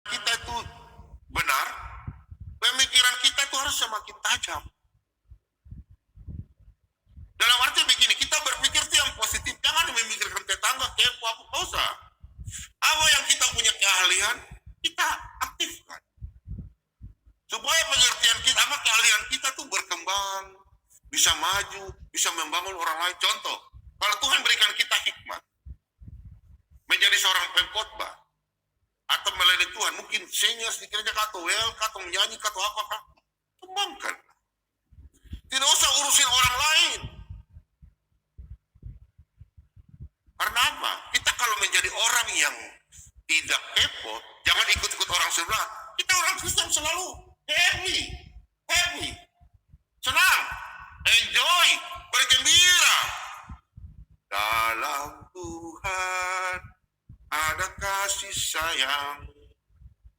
kita itu benar, pemikiran kita itu harus semakin tajam. Dalam arti begini, kita berpikir itu yang positif, jangan memikirkan tetangga, kepo, apa usah. Apa yang kita punya keahlian, kita aktifkan. Supaya pengertian kita, apa keahlian kita tuh berkembang, bisa maju, bisa membangun orang lain. Contoh, kalau Tuhan berikan kita hikmat, menjadi seorang pengkhotbah, atau melayani Tuhan, mungkin senior sedikit aja kata well, kata menyanyi, kata apa, kembangkan. Tidak usah urusin orang lain. Karena apa? Kita kalau menjadi orang yang tidak kepo, jangan ikut-ikut orang sebelah. Kita orang Kristen selalu happy, senang, enjoy, bergembira. Dalam Tuhan ada kasih sayang.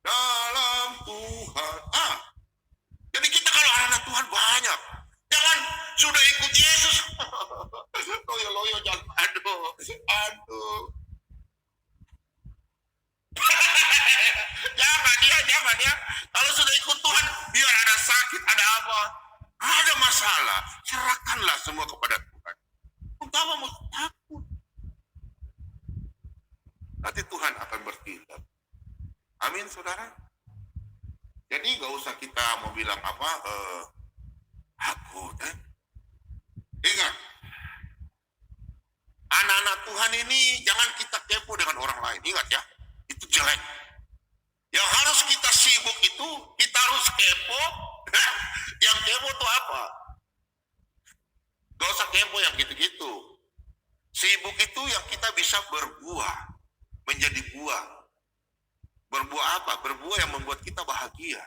Dalam Tuhan. Jadi kita kalau anak Tuhan banyak. Jangan sudah ikut Yesus. Loyo-loyo jangan. Aduh. jangan ya. Kalau sudah ikut Tuhan, biar ada sakit, ada apa, ada masalah, serahkanlah semua kepada Tuhan. Utama mau takut. Nanti Tuhan akan bertindak. Amin, saudara. Jadi gak usah kita mau bilang apa, ingat, anak-anak Tuhan ini jangan kita kepo dengan orang lain. Ingat ya, itu jelek. Yang harus kita sibuk itu, kita harus kepo. Yang kepo itu apa? Gak usah kepo yang gitu-gitu. Sibuk itu yang kita bisa berbuah, menjadi buah. Berbuah apa? Berbuah yang membuat kita bahagia.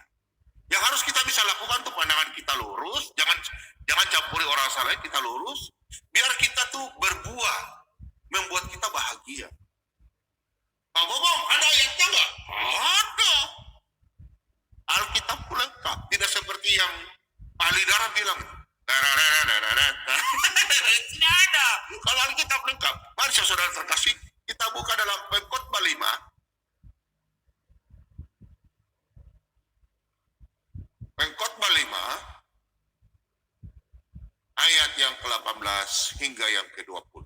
Yang harus kita bisa lakukan tuh pandangan kita lurus, jangan campuri orang lain, kita lurus, biar kita tuh berbuah, membuat kita bahagia. Pak Bobong, ada ayatnya nggak? Ada. Alkitab lengkap, tidak seperti yang ahli darah bilang. Tidak ada. Kalau Alkitab lengkap, mari saudara terkasih, kita buka dalam Pengkhotbah 5. Pengkhotbah 5 ayat yang ke-18 hingga yang ke-20.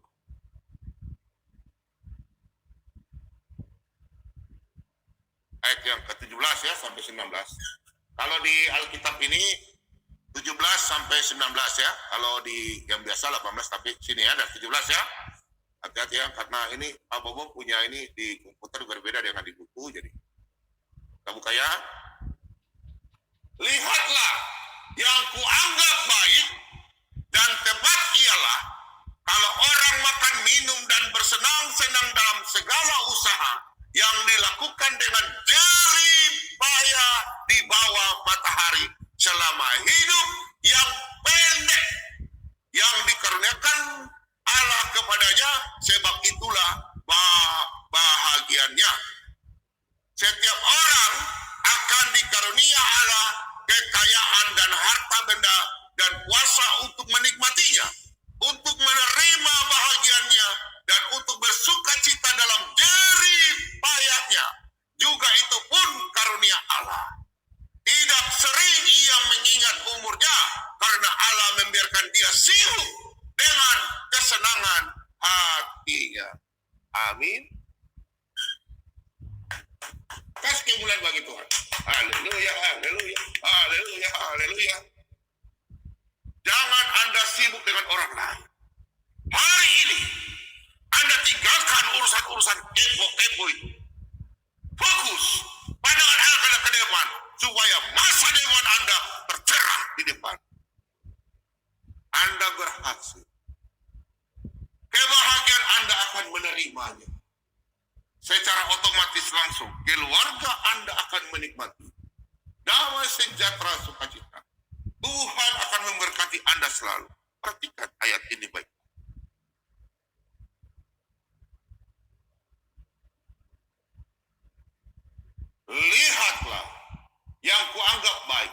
Ayat yang ke-17 ya sampai 19. Kalau di Alkitab ini 17 sampai 19 ya. Kalau di yang biasa 18, tapi sini ya ada 17 ya. Hati-hati ya, karena ini Pak Bobo punya ini di komputer berbeda dengan di buku. Jadi kita buka ya. Lihatlah, yang kuanggap baik dan tepat ialah kalau orang makan, minum, dan bersenang-senang dalam segala usaha yang dilakukan dengan jerih payah di bawah matahari selama hidup yang pendek yang dikaruniakan Allah kepadanya, sebab itulah bahagiannya. Setiap orang akan dikarunia Allah kekayaan dan harta benda dan kuasa untuk menikmatinya, untuk menerima bahagiannya, dan untuk bersuka cita dalam jerih payahnya. Juga itu pun karunia Allah. Tidak sering ia mengingat umurnya, karena Allah membiarkan dia sibuk dengan kesenangan hatinya. Amin. Kasih kemuliaan bagi Tuhan. Haleluya, haleluya, haleluya, haleluya. Jangan Anda sibuk dengan orang lain. Hari ini Anda tinggalkan urusan-urusan kepo-kepo itu. Fokus, pandangan Anda ke depan, supaya masa depan Anda tercerah di depan. Anda berhasil. Kebahagiaan Anda akan menerimanya. Secara otomatis langsung keluarga Anda akan menikmati damai, sejahtera, sukacita. Tuhan akan memberkati Anda selalu. Perhatikan ayat ini baik. Lihatlah, yang kuanggap baik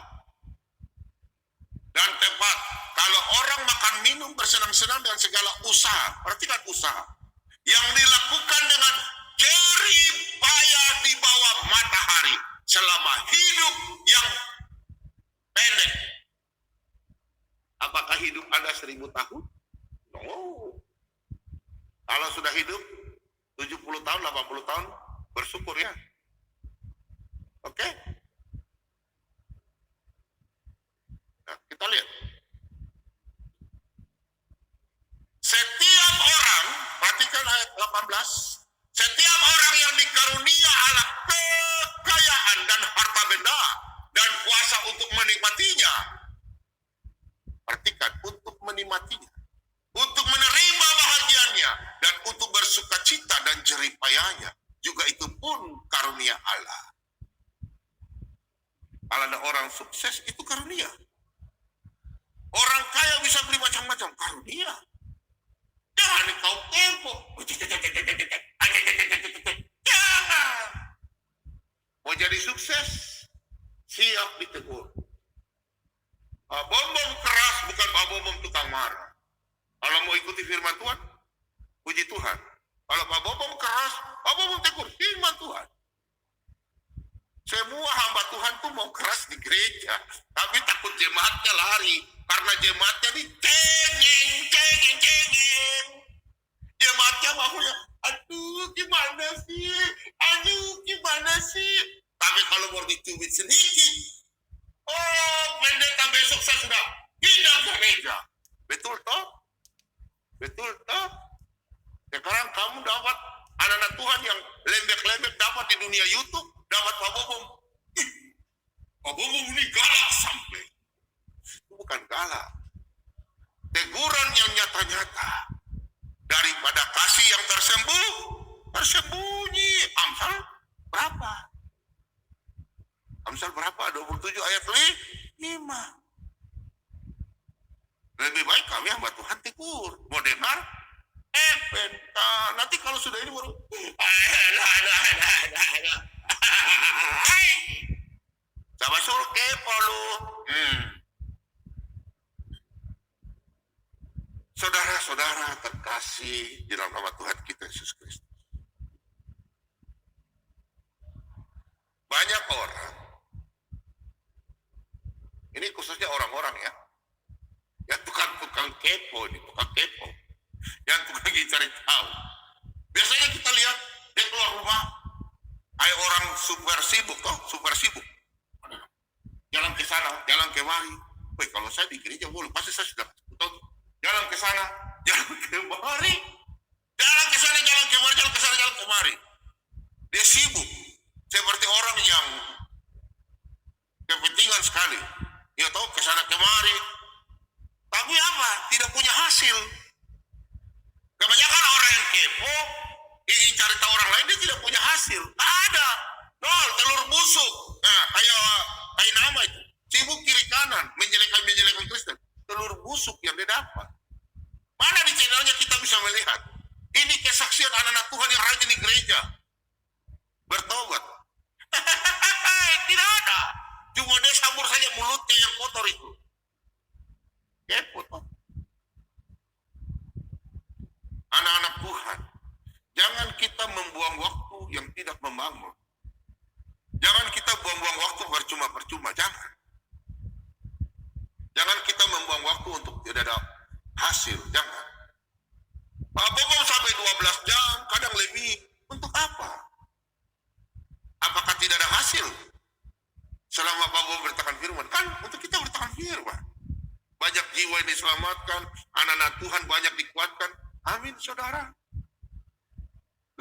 dan tepat kalau orang makan, minum, bersenang-senang dengan segala usaha. Perhatikan usaha yang dilakukan dengan jerih payah di bawah matahari selama hidup yang pendek. Apakah hidup Anda 1000 tahun? No. Kalau sudah hidup 70 tahun, 80 tahun, bersyukur ya. Oke? Nah, kita lihat. Setiap orang, perhatikan ayat 18, setiap orang yang dikarunia Allah kekayaan dan harta benda dan kuasa untuk menikmatinya. Perhatikan, untuk menikmatinya, untuk menerima bahagiannya, dan untuk bersuka cita dan jerih payahnya. Juga itu pun karunia Allah. Kalau ada orang sukses, itu karunia. Orang kaya bisa beli macam-macam, karunia. Jangan kau tempo. Jangan. Mau jadi sukses, siap ditegur. Bom-bom keras bukan bom-bom tukang marah. Kalau mau ikuti firman Tuhan, puji Tuhan. Kalau bom-bom keras, bom-bom tegur, firman Tuhan. Semua hamba Tuhan tuh mau keras di gereja, tapi takut jemaatnya lari. Karena jemaatnya nih cengeng. Jemaatnya maunya, aduh gimana sih. Tapi kalau mau dicubit sedikit, oh pendeta besok saya sudah pindah ke gereja. Betul toh? Sekarang kamu dapat anak-anak Tuhan yang lembek-lembek dapat di dunia YouTube, dapat Pak Bobom. Pak Bobom ini galak sampai. Itu bukan galak. Teguran yang nyata-nyata. Daripada kasih yang tersembunyi. Amsal berapa? Amsal berapa? 27 ayat 5. Lebih baik kami hamba Tuhan tegur. Mau dengar? Nanti kalau sudah ini baru sama suruh kepo lu. Saudara-saudara terkasih di dalam nama Tuhan kita Yesus Kristus. Banyak orang, ini khususnya orang-orang ya, yang tukang kepo, yang tukang cari tahu. Biasanya kita lihat dia keluar rumah, kayak orang super sibuk. Jalan ke sana, jalan kemari. Wih, kalau saya di gereja boleh, pasti saya sudah tahu. Jalan ke sana, jalan kemari. Jalan ke sana, jalan kemari. Dia sibuk. Seperti orang yang kepentingan sekali. Dia tahu ke sana kemari. Tapi apa? Tidak punya hasil. Kebanyakan orang yang kepo, ingin cari tahu orang lain, dia tidak punya hasil. Nggak ada. Nol, telur busuk. Nah, kayak nama itu. Sibuk kiri kanan, menjelekan Kristen. Telur busuk yang dia dapat. Mana di channelnya kita bisa melihat? Ini kesaksian anak-anak Tuhan yang rajin di gereja. Bertobat. Tidak ada. Cuma dia sambur saja mulutnya yang kotor itu. Kepo toh. Anak-anak Tuhan, jangan kita membuang waktu yang tidak membangun. Jangan kita buang-buang waktu percuma-percuma, jangan. Jangan kita membuang waktu untuk tidak ada hasil, jangan. Pak Bobom sampai 12 jam, kadang lebih. Untuk apa? Apakah tidak ada hasil? Selama Pak Bobom bertahan firman, kan untuk kita bertahan firman. Banyak jiwa yang diselamatkan, anak-anak Tuhan banyak dikuatkan. Amin, saudara.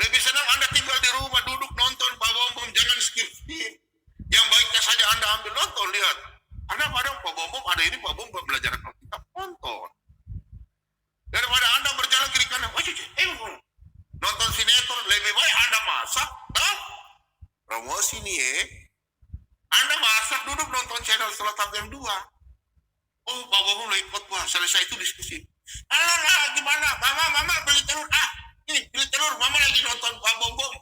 Lebih senang Anda tinggal di rumah, duduk nonton Pak Bobom, jangan skip. Yang baiknya saja Anda ambil nonton, lihat. Karena kadang Pak Bobom ada ini, Pak Bobom belajar Alkitab, nonton. Daripada Anda berjalan kiri kanan, nonton sinetron, lebih baik Anda masak, tahu? Promosi nih Anda masak, duduk nonton channel Selatan jam 2. Oh, Pak Bobom lagi khotbah, selesai itu diskusi. Alah, gimana? Mama beli telur. Ini beli telur, mama lagi nonton Pak Bobom.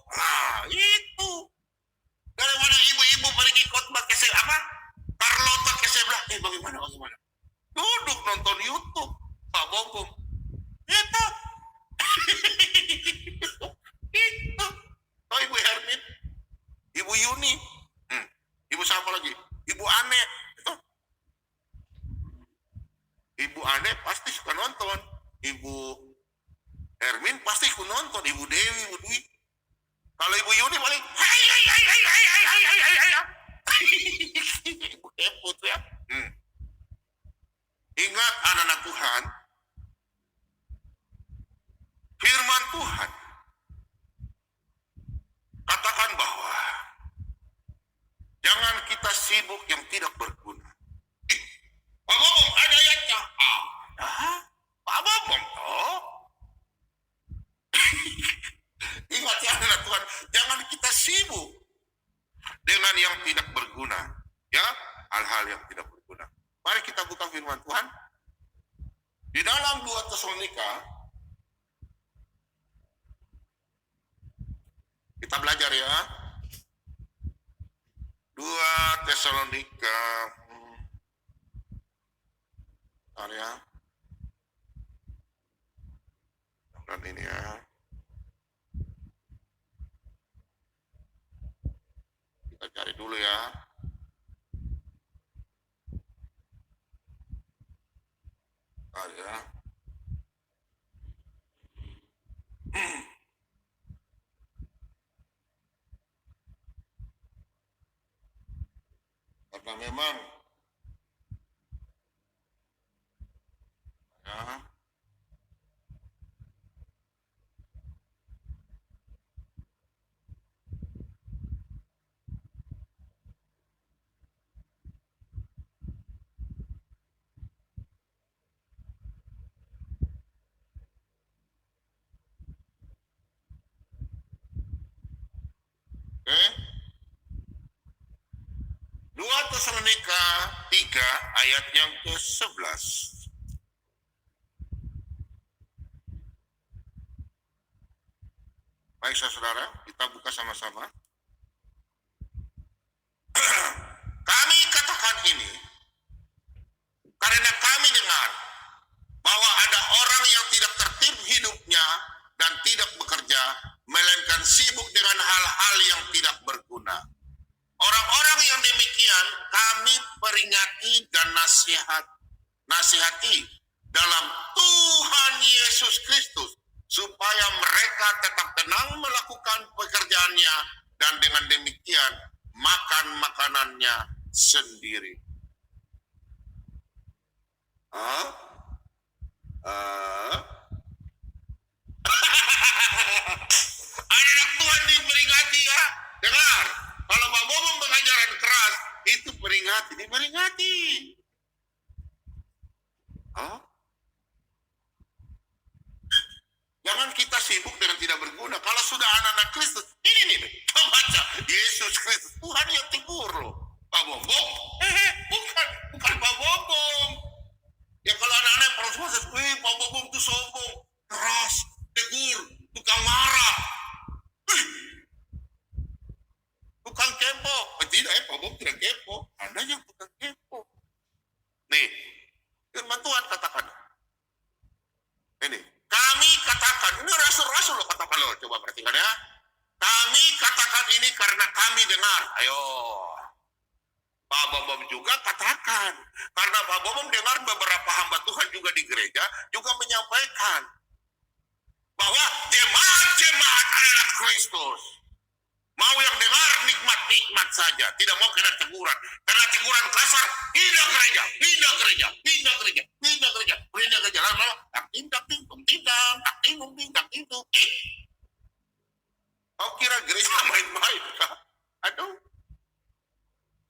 Itu. Daripada ibu-ibu pergi khotbah ke apa? Carlota ke sebelah. Bagaimana? Duduk nonton YouTube Pak Bobom. Itu. Itu. Oh, Ibu Hermin, Ibu Yuni. nonton Ibu Dewi, Ibu Dwi. Kalau Ibu Yuni paling hai hai hai hai hai hai hai hai hai hai. Ibu kepo tuh ya. Ingat anak-anak Tuhan, firman Tuhan katakan bahwa jangan kita sibuk yang tidak berguna. Pak Bobong, ada ayatnya? Ada. Pak Bobong, toh. Ingat ya anak Tuhan, jangan kita sibuk dengan yang tidak berguna. Ya, hal-hal yang tidak berguna. Mari kita buka firman Tuhan. Di dalam 2 Tesalonika, kita belajar ya. 2 Tesalonika. Ya. Dan ini ya. Kita cari dulu ya. Ya. Karena memang ya, oke. 2 Tesalonika 3 ayat yang ke-11. Baik saudara, kita buka sama-sama. Kami katakan ini karena kami dengar bahwa ada orang yang tidak tertib hidupnya dan tidak bekerja, melainkan sibuk dengan hal-hal yang tidak berguna. Orang-orang yang demikian kami peringati dan nasihati dalam Tuhan Yesus Kristus, supaya mereka tetap tenang melakukan pekerjaannya dan dengan demikian makan makanannya sendiri. Anak Tuhan diperingati ya. Dengar, kalau Pak Bobong pengajaran keras, itu diperingati. Jangan kita sibuk dengan tidak berguna. Kalau sudah anak-anak Kristus, ini nih, baca Yesus Kristus, Tuhan yang tegur loh. Pak Bobong, bukan Pak Bobong. Ya kalau anak-anak yang proses, Pak Bobong tuh sombong, keras, tegur, tukang marah, tukang kepo. Tidak ya, Pak Bobong tidak kepo. Ada yang tukang kepo. Nih, firman Tuhan katakan. Ini, kami katakan, ini rasul-rasul loh katakan loh, coba perhatikan ya. Kami katakan ini karena kami dengar. Ayo, Pak Bobong juga katakan. Karena Pak Bobong dengar beberapa hamba Tuhan juga di gereja, juga menyampaikan bahwa jemaat-jemaat anak Kristus mau yang dengar nikmat-nikmat saja, tidak mau kena teguran. Karena teguran kasar, pindah gereja. Lama-lama, tak ting. Kau kira gereja main-main? Aduh.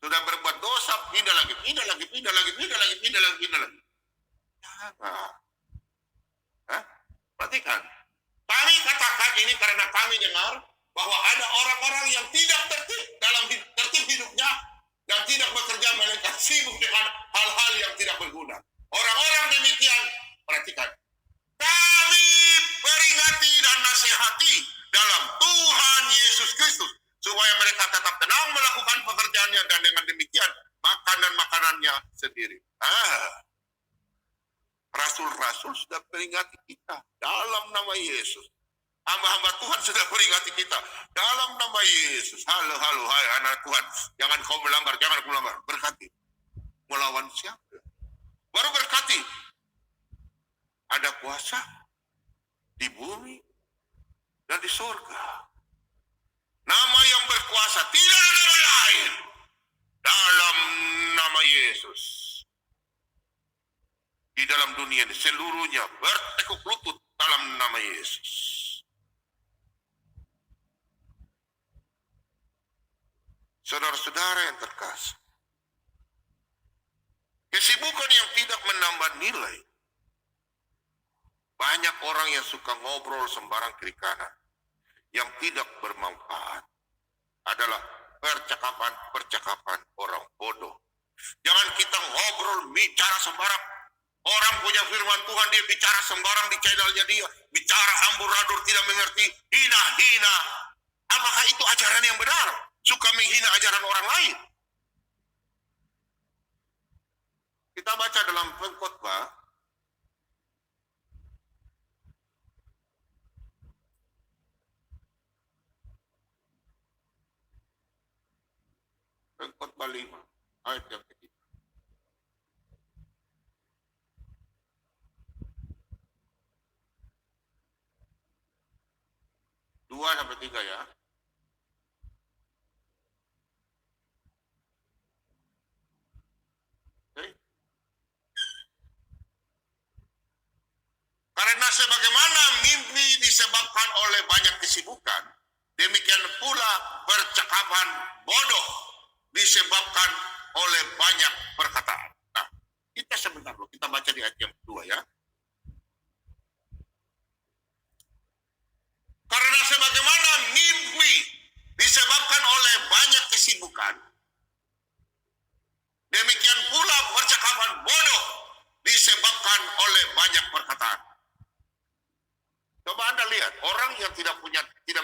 Sudah berbuat dosa, pindah lagi. Perhatikan. Kami katakan ini karena kami dengar bahwa ada orang-orang yang tidak tertib dalam tertib hidupnya dan tidak bekerja, melainkan sibuk dengan hal-hal yang tidak berguna. Orang-orang demikian, perhatikan, kami peringati dan nasihati dalam Tuhan Yesus Kristus, supaya mereka tetap tenang melakukan pekerjaannya dan dengan demikian makanannya sendiri. Rasul-rasul sudah peringati kita dalam nama Yesus. Hamba-hamba Tuhan sudah peringati kita dalam nama Yesus. Halo, hai anak Tuhan. Jangan kau melanggar. Berkati. Melawan siapa? Baru berkati. Ada kuasa di bumi dalam dunia ini seluruhnya bertekuk lutut dalam nama Yesus. Saudara-saudara yang terkasih, kesibukan yang tidak menambah nilai. Banyak orang yang suka ngobrol sembarang kiri kanan yang tidak bermanfaat adalah percakapan-percakapan orang bodoh. Jangan kita ngobrol, bicara sembarang. Orang punya firman Tuhan, dia bicara sembarang di channelnya dia. Bicara amburadul, tidak mengerti, hina-hina. Apakah itu ajaran yang benar? Suka menghina ajaran orang lain. Kita baca dalam Pengkhotbah, Pengkhotbah 5, ayat yang ketiga. 2-3 ya. Okay. Karena sebagaimana mimpi disebabkan oleh banyak kesibukan, demikian pula percakapan bodoh disebabkan oleh banyak perkataan. Nah, kita sebentar dulu, kita baca di ayat yang kedua ya. Karena sebagaimana mimpi disebabkan oleh banyak kesibukan, demikian pula percakapan bodoh disebabkan oleh banyak perkataan. Coba Anda lihat, orang yang tidak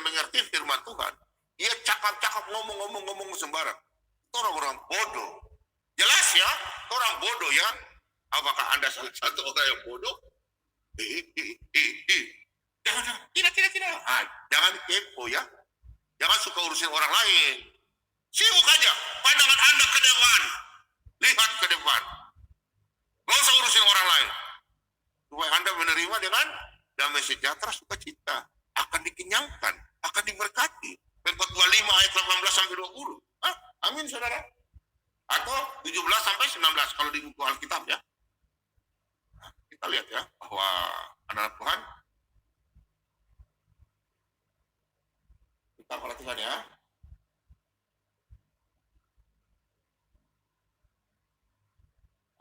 mengerti firman Tuhan, dia cakap-cakap ngomong sembarang. Itu orang-orang bodoh. Jelas ya, orang bodoh ya. Apakah Anda salah satu orang yang bodoh? Tidak. Jangan kepo ya. Jangan suka urusin orang lain. Sibuk aja. Pandangan Anda ke depan. Lihat ke depan. Gak usah urusin orang lain. Supaya Anda menerima dengan damai sejahtera, sukacita. Akan dikenyangkan. Akan diberkati. Pengkhotbah 5 ayat 18-20. Amin saudara. Atau 17-19 kalau di buku Alkitab ya. Kita lihat ya. Bahwa anak-anak Tuhan, kita perhatikan ya.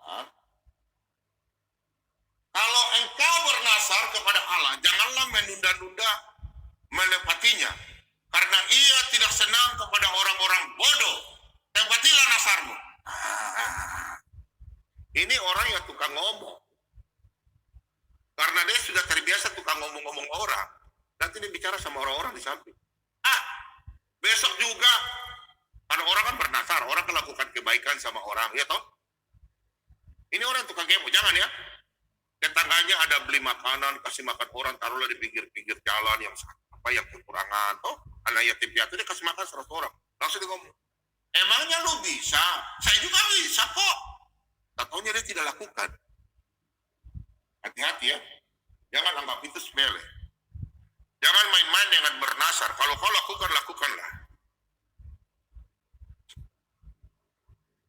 Nah. Kalau engkau bernasar kepada Allah, janganlah menunda-nunda menepatinya. Karena ia tidak senang kepada orang-orang bodoh. Tepatilah nasarmu. Ini orang yang tukang ngomong. Karena dia sudah terbiasa tukang ngomong-ngomong orang. Nanti dia bicara sama orang-orang di samping. Besok juga, karena orang kan bernasar, orang kan lakukan kebaikan sama orang, ya toh? Ini orang tukang kepo, jangan ya. Tetangganya ada beli makanan, kasih makan orang, taruhlah di pinggir-pinggir jalan yang kekurangan, toh? Anak yatim piatu dia kasih makan 100 orang. Langsung dia ngomong, emangnya lu bisa? Saya juga bisa kok. Taunya dia tidak lakukan. Hati-hati ya. Jangan anggap itu sepele. Jangan main-main dengan bernasar. Kalau kau lakukan, lakukanlah.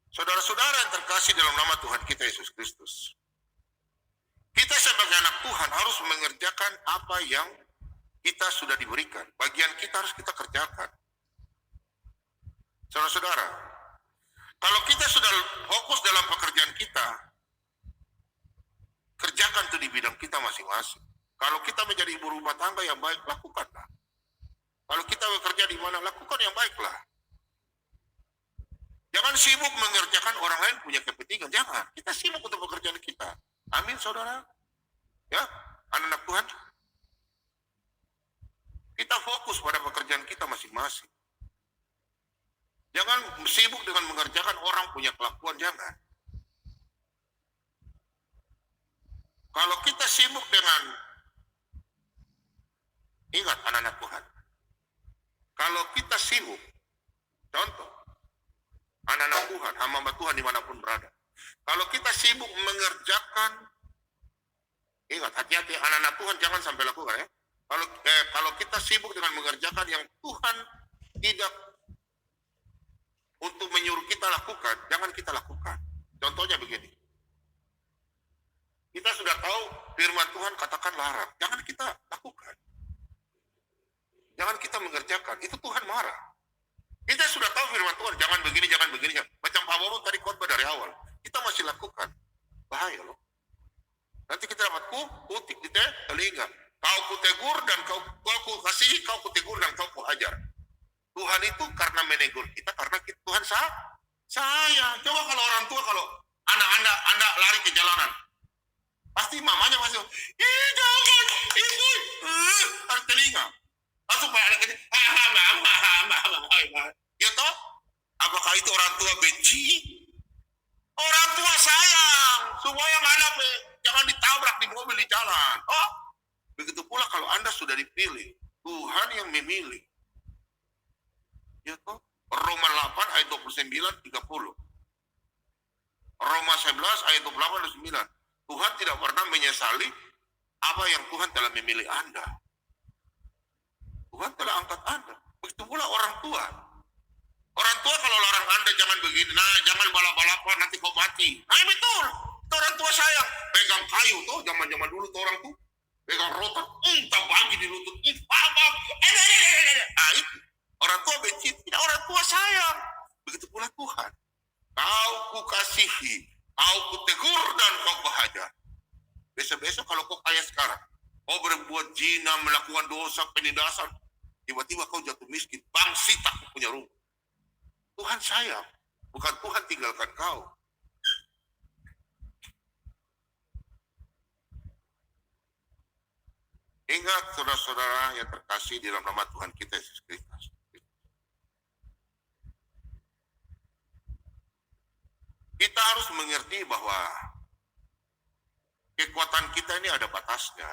Saudara-saudara yang terkasih dalam nama Tuhan kita Yesus Kristus. Kita sebagai anak Tuhan harus mengerjakan apa yang kita sudah diberikan. Bagian kita harus kita kerjakan. Saudara-saudara, kalau kita sudah fokus dalam pekerjaan kita, kerjakan itu di bidang kita masing-masing. Kalau kita menjadi ibu rumah tangga yang baik, lakukanlah. Kalau kita bekerja di mana, lakukan yang baiklah. Jangan sibuk mengerjakan orang lain punya kepentingan. Jangan. Kita sibuk untuk pekerjaan kita. Amin, saudara. Ya, anak-anak Tuhan. Kita fokus pada pekerjaan kita masing-masing. Jangan sibuk dengan mengerjakan orang punya kelakuan. Jangan. Kalau kita sibuk dengan, ingat anak-anak Tuhan, kalau kita sibuk, contoh, anak-anak Tuhan, hamba Tuhan dimanapun berada, kalau kita sibuk mengerjakan, ingat, hati-hati anak-anak Tuhan jangan sampai lakukan ya. Kalau kita sibuk dengan mengerjakan yang Tuhan tidak untuk menyuruh kita lakukan, jangan kita lakukan. Contohnya begini, kita sudah firman Tuhan katakan larang, jangan kita lakukan. Jangan kita mengerjakan, itu Tuhan marah. Kita sudah tahu firman Tuhan, jangan begini, jangan begini. Macam Pak Bobo tadi khotbah dari awal. Kita masih lakukan. Bahaya loh. Nanti kita dapat kutik di telinga. Kau kutegur dan kau kasihi, kau kutegur dan kau kuhajar. Tuhan itu karena menegur kita, karena Tuhan sayang. Coba kalau orang tua, kalau anak lari ke jalanan, pasti mamanya masih, jangan, ibu, tarik telinga. Langsung Pak anak kecil, mama. Ya toh? Apakah itu orang tua benci? Orang tua sayang supaya anak jangan ditabrak di mobil di jalan. Oh, begitu pula kalau Anda sudah dipilih, Tuhan yang memilih. Ya toh? Roma 8 ayat 29 30. Roma 11 ayat 28 dan 9. Tuhan tidak pernah menyesali apa yang Tuhan telah memilih Anda. Tuhan telah angkat Anda. Begitu pula orang tua. Orang tua kalau larang Anda jangan begini, jangan balap-balapan, nanti kau mati. Betul. Itu orang tua sayang. Pegang kayu tuh, zaman-zaman dulu tuh orang tuh. Pegang rotan, tak bagi di lutut. Itu. Orang tua benci, tidak, orang tua sayang. Begitu pula Tuhan. Kau kukasihi, kau kutegur dan kau kuhajar. Besok-besok kalau kau kaya sekarang, kau berbuat zina, melakukan dosa, penindasan, tiba-tiba kau jatuh miskin, bangsi tak punya rumah. Tuhan sayang, bukan Tuhan tinggalkan kau. Ingat saudara-saudara yang terkasih di dalam nama Tuhan kita Yesus Kristus. Kita harus mengerti bahwa kekuatan kita ini ada batasnya.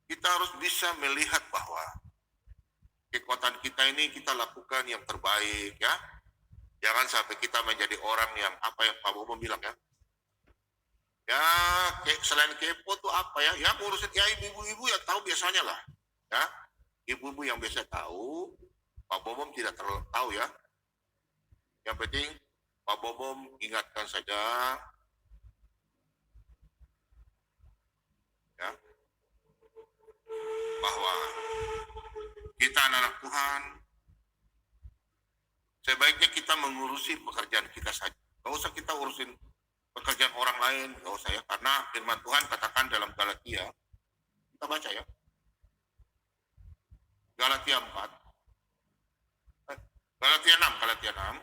Kita harus bisa melihat bahwa kekuatan kita ini kita lakukan yang terbaik, ya. Jangan sampai kita menjadi orang yang apa yang Pak Bobo bilang, ya. Ya, selain kepo tuh apa ya? Ya ngurusin ya ibu-ibu yang tahu biasanya lah, ya. Ibu-ibu yang biasa tahu, Pak Bobo tidak terlalu tahu, ya. Yang penting Pak Bobo ingatkan saja, ya, bahwa kita anak Tuhan, sebaiknya kita mengurusi pekerjaan kita saja. Gak usah kita urusin pekerjaan orang lain, gak usah, ya. Karena firman Tuhan katakan dalam Galatia, kita baca, ya. Galatia 4. Galatia 6.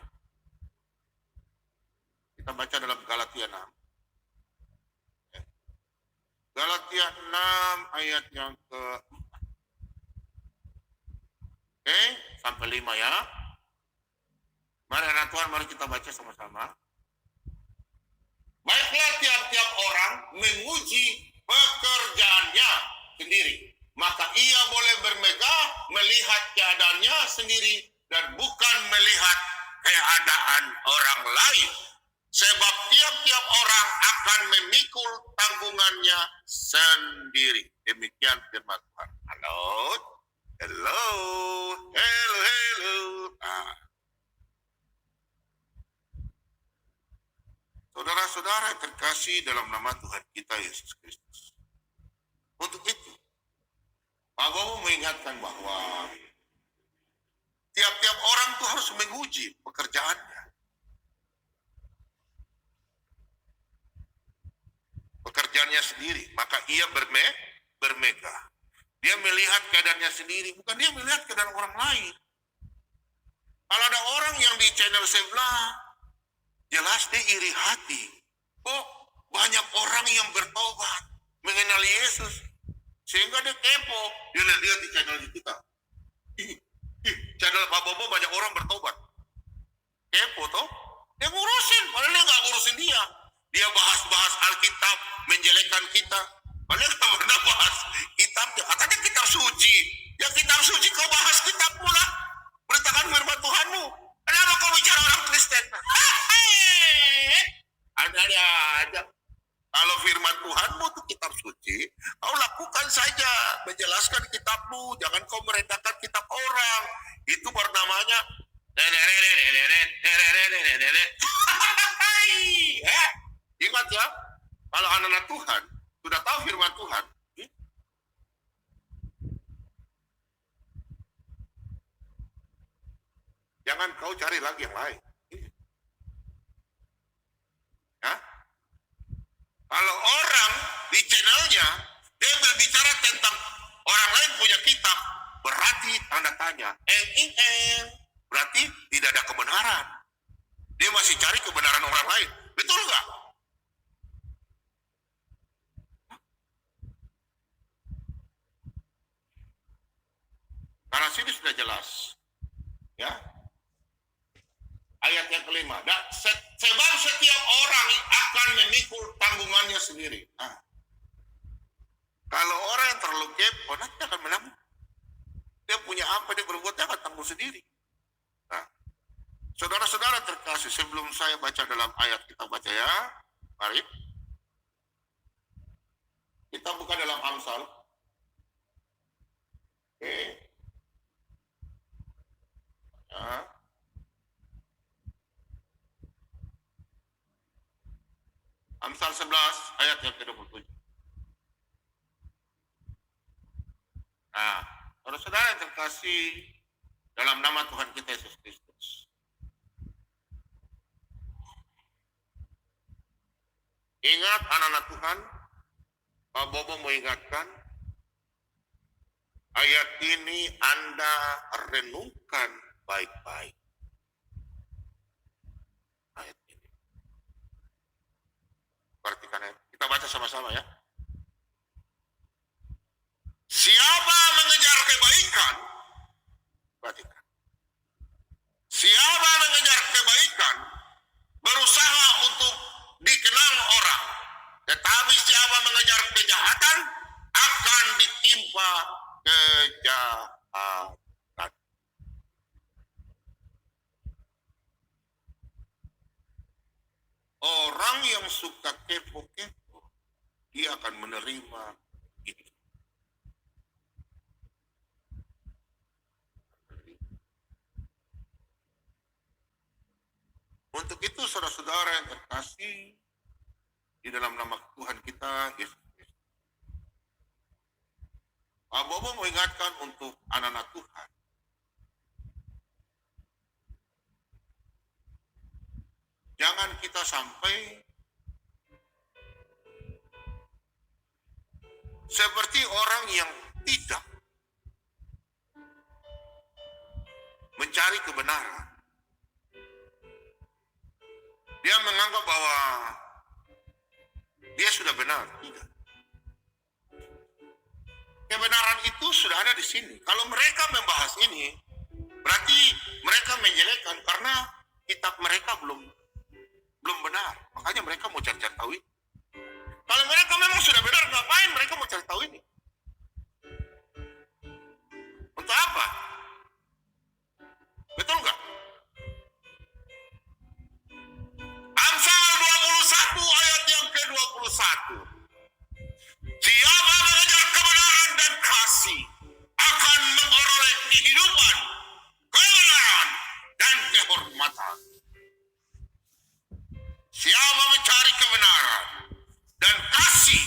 Kita baca dalam Galatia 6. Galatia 6 ayat yang ke sampai 5, ya. Mari anak Tuhan, mari kita baca sama-sama. Baiklah tiap-tiap orang menguji pekerjaannya sendiri. Maka ia boleh bermegah melihat keadaannya sendiri dan bukan melihat keadaan orang lain. Sebab tiap-tiap orang akan memikul tanggungannya sendiri. Demikian firman Tuhan. Hello. Saudara-saudara yang terkasih dalam nama Tuhan kita Yesus Kristus. Untuk itu, Pak Bobo mengingatkan bahwa tiap-tiap orang itu harus menguji pekerjaannya. Pekerjaannya sendiri, maka ia bermegah. Dia melihat keadaannya sendiri, bukan dia melihat keadaan orang lain. Kalau ada orang yang di channel sebelah, jelas dia iri hati. Kok banyak orang yang bertobat, mengenal Yesus, sehingga dia kepo. Dia lihat di channel kita. Channel Pak Bobo banyak orang bertobat. Kepo toh? Dia ngurusin, padahal dia nggak ngurusin dia. Dia bahas-bahas Alkitab, menjelekkan kita. Padahal nggak pernah bahas kitabnya. Katanya kitab suci. Ya kitab suci kau bahas kitab pula. Beritakan firman Tuhanmu. Kenapa kau bicara orang Kristen? Ada. Kalau firman Tuhanmu itu kitab suci, kau lakukan saja. Menjelaskan kitabmu. Jangan kau merendahkan kitab orang. Itu bernamanya Jangan kau cari lagi yang lain. Ya? Kalau orang di channelnya dia berbicara tentang orang lain punya kitab, berarti tanda tanya. Berarti tidak ada kebenaran. Dia masih cari kebenaran orang lain. Betul nggak? Karena sini sudah jelas. Ya. Ayat yang kelima. Sebab setiap orang akan memikul tanggungannya sendiri. Nah, kalau orang yang terlalu kepo, nanti akan menanggung. Dia punya apa, dia berbuat, dia akan tanggung sendiri. Nah, saudara-saudara terkasih, sebelum saya baca dalam ayat, kita baca ya. Mari. Kita buka dalam Amsal. Oke. Ya. Amsal 11 ayat yang ke-27. Nah, saudara-saudara yang terkasih dalam nama Tuhan kita Yesus Kristus. Ingat anak-anak Tuhan, Pak Bobo mengingatkan, ayat ini Anda renungkan baik-baik. Ayat ini. Perhatikan ya. Kita baca sama-sama ya. Siapa mengejar kebaikan, perhatikan. Siapa mengejar kebaikan, berusaha untuk dikenal orang. Tetapi siapa mengejar kejahatan, akan ditimpa kejahatan. Orang yang suka kepo-kepo, dia akan menerima ini. Untuk itu saudara-saudara yang terkasih di dalam nama Tuhan kita Yesus Kristus. Pak Bobo mengingatkan untuk anak-anak Tuhan. Jangan kita sampai seperti orang yang tidak mencari kebenaran. Dia menganggap bahwa dia sudah benar. Tidak. Kebenaran itu sudah ada di sini. Kalau mereka membahas ini, berarti mereka menjelekkan karena kitab mereka belum benar. Makanya mereka mau cari-cari tahu ini. Kalau mereka memang sudah benar, ngapain mereka mau cari tahu ini? Untuk apa? Betul nggak? Amsal 21 ayat yang ke-21. Siapa mengejar kebenaran dan kasih akan memperoleh kehidupan, kebenaran, dan kehormatan. Siapa mencari kebenaran dan kasih,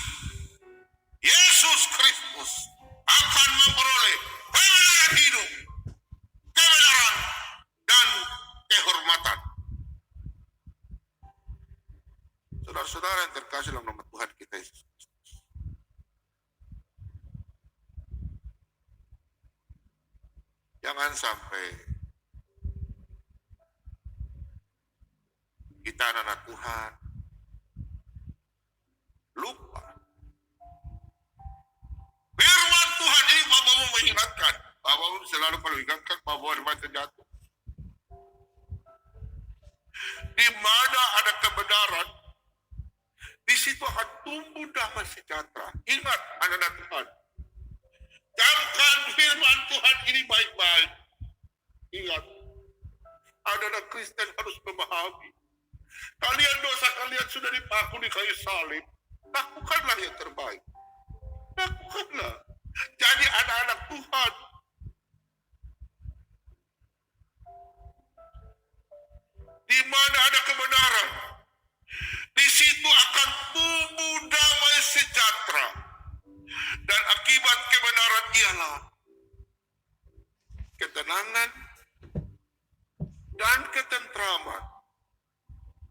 Yesus Kristus akan memperoleh kebenaran hidup, kebenaran, dan kehormatan. Saudara-saudara yang terkasih dalam nama Tuhan kita Yesus Kristus. Jangan sampai kita anak-anak Tuhan lupa. Firman Tuhan ini Bapak mengingatkan. Bapak selalu kalau ingatkan Bapak remaja jatuh. Di mana ada kebenaran, di situ akan tumbuh damai sejahtera. Ingat anak-anak Tuhan. Camkan firman Tuhan ini baik-baik. Ingat, anak-anak Kristen harus memahami. Kalian dosa kalian sudah dipaku di kayu salib. Lakukanlah yang terbaik. Lakukanlah. Jadi anak-anak Tuhan. Di mana ada kebenaran, di situ akan tumbuh damai sejahtera. Dan akibat kebenaran ialah ketenangan, ketentraman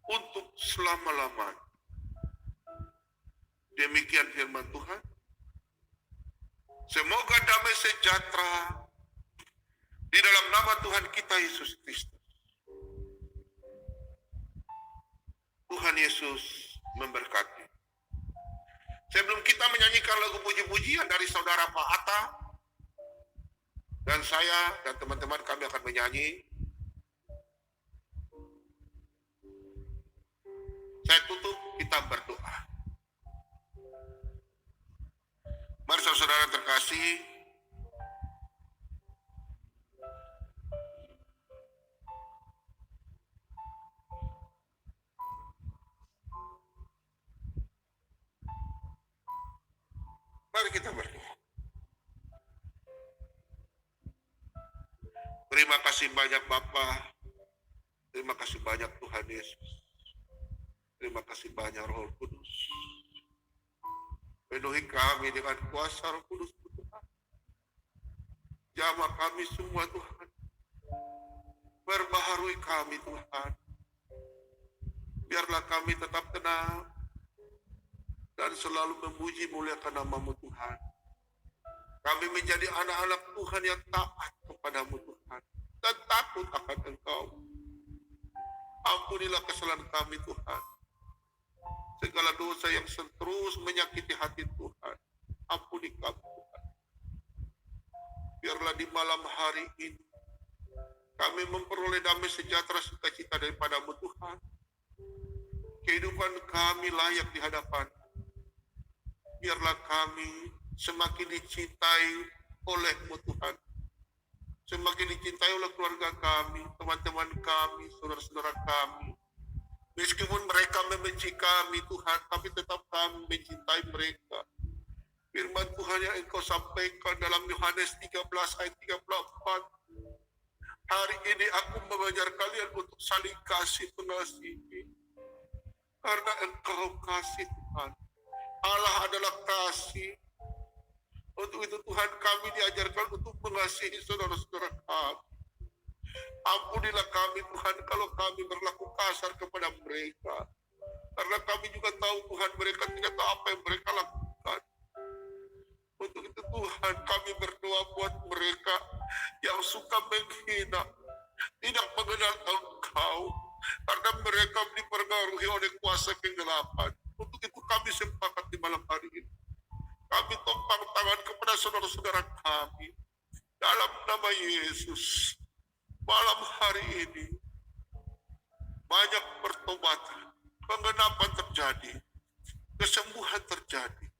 untuk selama-lamanya. Demikian firman Tuhan. Semoga damai sejahtera di dalam nama Tuhan kita Yesus Kristus. Tuhan Yesus memberkati. Sebelum kita menyanyikan lagu puji-pujian dari saudara Pak Atta, dan saya dan teman-teman kami akan menyanyi, saya tutup, kita berdoa. Mari saudara terkasih, mari kita berdoa. Terima kasih banyak Bapa, terima kasih banyak Tuhan Yesus, terima kasih banyak Roh Kudus. Penuhi kami dengan kuasa Roh Kudus Tuhan. Jamah kami semua Tuhan. Perbaharui kami Tuhan. Biarlah kami tetap tenang dan selalu memuji muliakan nama-Mu Tuhan. Kami menjadi anak-anak Tuhan yang taat kepadamu Tuhan dan takut akan Engkau. Ampunilah kesalahan kami Tuhan. Segala dosa yang terus menyakiti hati Tuhan, ampuni kami Tuhan. Biarlah di malam hari ini kami memperoleh damai sejahtera sukacita daripada-Mu Tuhan. Kehidupan kami layak di hadapan. Biarlah kami semakin dicintai oleh-Mu Tuhan. Semakin dicintai oleh keluarga kami, teman-teman kami, saudara-saudara kami. Meskipun mereka membenci kami Tuhan, tapi tetap kami mencintai mereka. Firman Tuhan yang Engkau sampaikan dalam Yohanes 13 ayat 34. Hari ini aku mengajar kalian untuk saling kasih mengasihi. Karena Engkau kasih Tuhan. Allah adalah kasih. Untuk itu Tuhan kami diajarkan untuk mengasihi saudara-saudara kami. Ampunilah kami Tuhan kalau kami berlaku kasar kepada mereka. Karena kami juga tahu Tuhan mereka tidak tahu apa yang mereka lakukan. Untuk itu Tuhan kami berdoa buat mereka yang suka menghina, tidak mengenal Engkau. Karena mereka dipengaruhi oleh kuasa kegelapan. Untuk itu kami sepakat di malam hari ini. Kami tumpang tangan kepada saudara-saudara kami. Dalam nama Yesus. Malam hari ini banyak pertobatan, penggenapan terjadi, kesembuhan terjadi,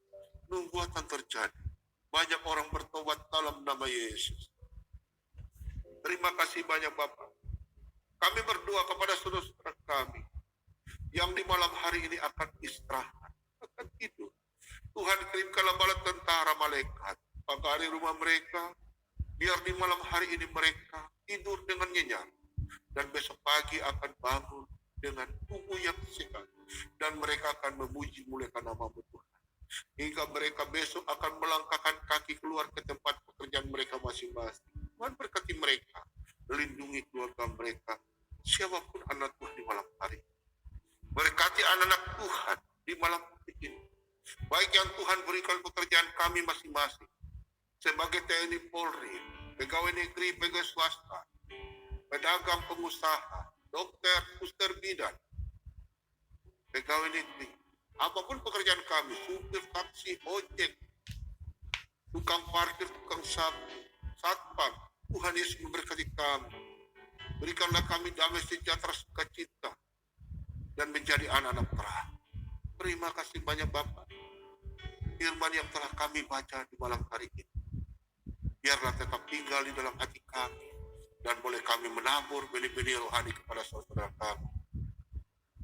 nubuatan terjadi. Banyak orang bertobat dalam nama Yesus. Terima kasih banyak Bapak. Kami berdoa kepada saudara-saudara kami yang di malam hari ini akan istirahat, akan tidur. Tuhan kirimkanlah bala tentara malaikat pagari rumah mereka. Biar di malam hari ini mereka tidur dengan nyenyak. Dan besok pagi akan bangun dengan tubuh yang sehat. Dan mereka akan memuji muliakan nama-Mu Tuhan. Hingga mereka besok akan melangkahkan kaki keluar ke tempat pekerjaan mereka masing-masing. Tuhan berkati mereka. Lindungi keluarga mereka. Siapapun anak Tuhan di malam hari. Berkati anak-anak Tuhan di malam hari ini. Baik yang Tuhan berikan pekerjaan kami masing-masing. Sebagai TNI Polri, pegawai negeri, pegawai swasta, pedagang, pengusaha, dokter, suster bidan, pegawai negeri, apapun pekerjaan kami, supir taksi, ojek, tukang parkir, tukang sapu, satpam, Tuhan Yesus memberkati kami. Berikanlah kami damai sejahtera sukacita dan menjadi anak-anak terang. Terima kasih banyak Bapak. Firman yang telah kami baca di malam hari ini. Biarlah tetap tinggal di dalam hati kami dan boleh kami menabur benih-benih rohani kepada saudara kami.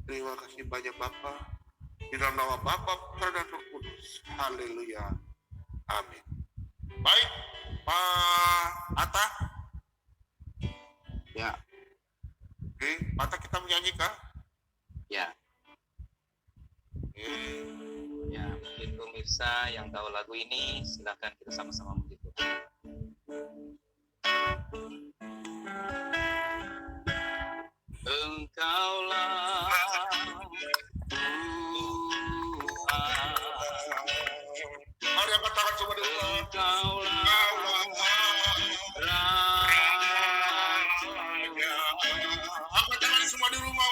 Terima kasih banyak Bapa. Di dalam nama Bapa, Putra dan Roh Kudus. Haleluya. Amin. Baik, Pak Atta. Ya. Oke, Pak Atta kita menyanyi kah? Ya. Oke. Ya, mungkin pemirsa yang tahu lagu ini, silakan kita sama-sama memuji Tuhan. Engkaulah Tuhan. Mari angkat tangan semua di rumah. Engkaulah Raja. Angkat tangan semua di rumah.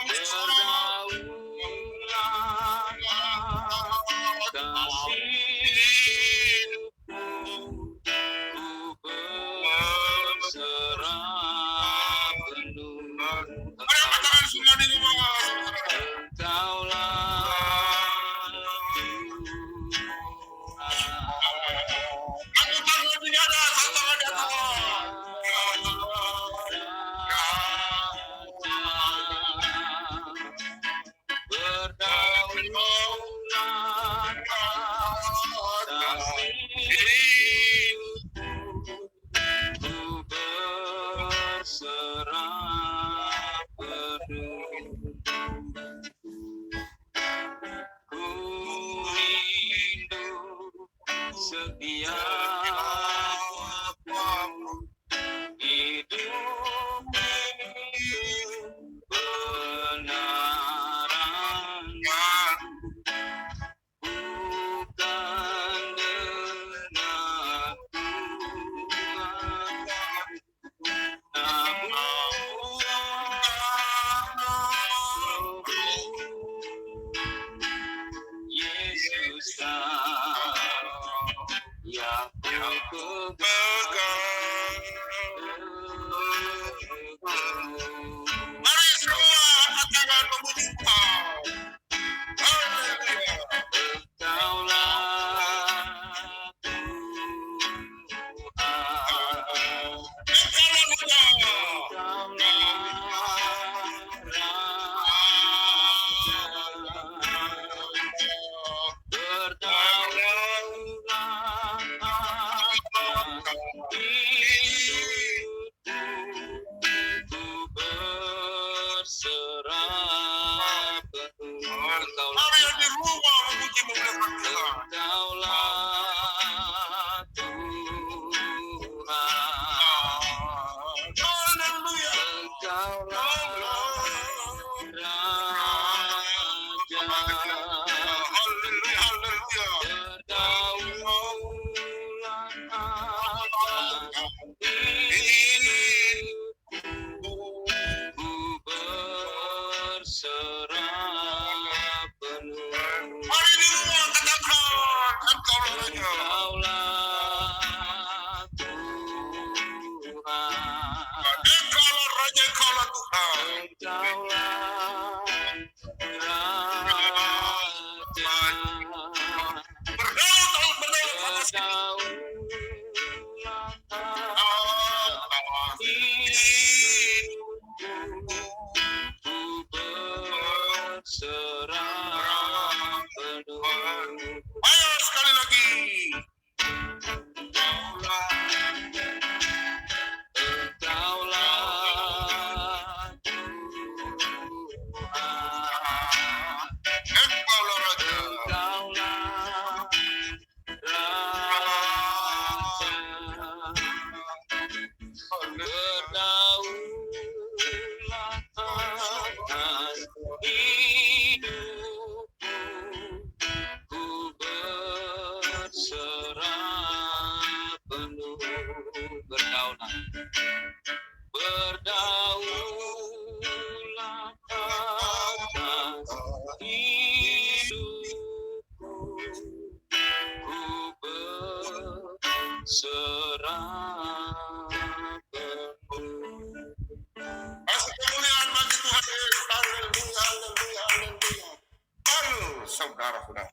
Saudara-saudara.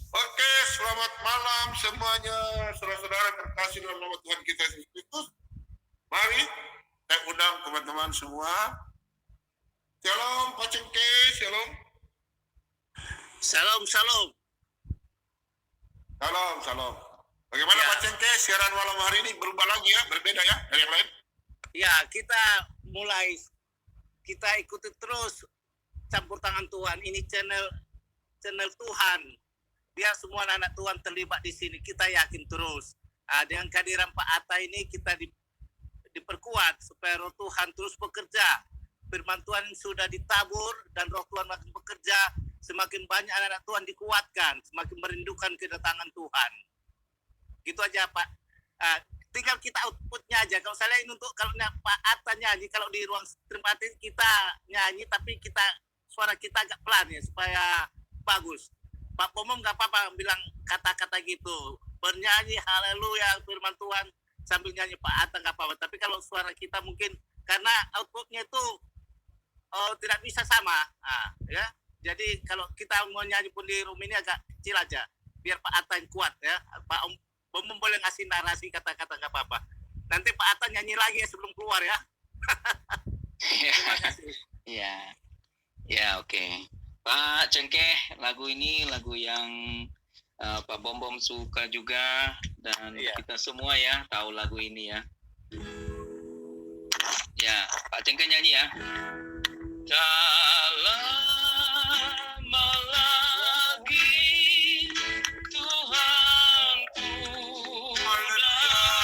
Oke, selamat malam semuanya, saudara-saudara terkasih dalam nama Tuhan kita Yesus Kristus. Mari saya undang teman-teman semua. Shalom, Pak Cengke, shalom. Salam, salam. Salam, salam. Bagaimana Ya. Pak Cengke, siaran malam hari ini berubah lagi ya, berbeda ya dari yang lain? Ya, kita ikuti terus campur tangan Tuhan. Ini channel Tuhan. Biar semua anak Tuhan terlibat di sini. Kita yakin terus. Dengan kehadiran Pak Atta ini kita diperkuat supaya roh Tuhan terus bekerja firman Tuhan sudah ditabur dan roh Tuhan makin bekerja, semakin banyak anak-anak Tuhan dikuatkan, semakin merindukan kedatangan Tuhan. Gitu aja Pak. Tinggal kita outputnya aja. Kalau saya ini untuk kalau Pak Atta nyanyi, kalau di ruang terima kita nyanyi, tapi suara kita agak pelan ya supaya bagus. Pak Pomom nggak apa-apa bilang kata-kata gitu, bernyanyi haleluya firman Tuhan sambil nyanyi Pak Atta nggak apa-apa. Tapi kalau suara kita mungkin karena outputnya itu tidak bisa sama, ya. Jadi kalau kita mau nyanyi pun di room ini agak kecil aja, biar Pak Atta yang kuat ya. Pak Pomom boleh ngasih narasi kata-kata nggak apa-apa. Nanti Pak Atta nyanyi lagi ya sebelum keluar ya. Terima kasih. Ya, oke. Pak Cengkeh, lagu ini lagu yang Pak Bom suka juga dan kita semua ya tahu lagu ini ya. Ya, Pak Cengkeh nyanyi ya. Dalam